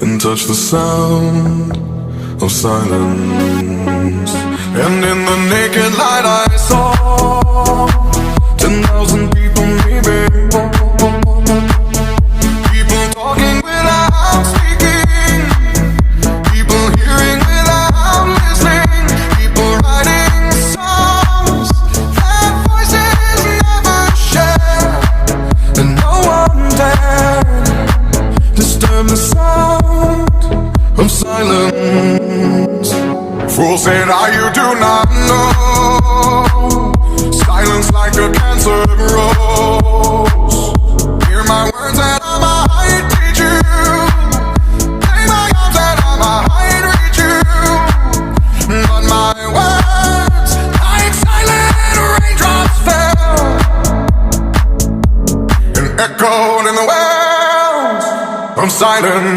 and touch the sound of silence. And in the naked light I saw 10,000 people, maybe. People talking without speaking, people hearing without listening, people writing songs that voices never share, and no one dared disturb the sound of silence. Fool said, you do not know. Silence like a cancer grows. Hear my words and I might teach you. Lay my arms and I might reach you. But my words, like silent raindrops, fell and echoed in the wells of silence.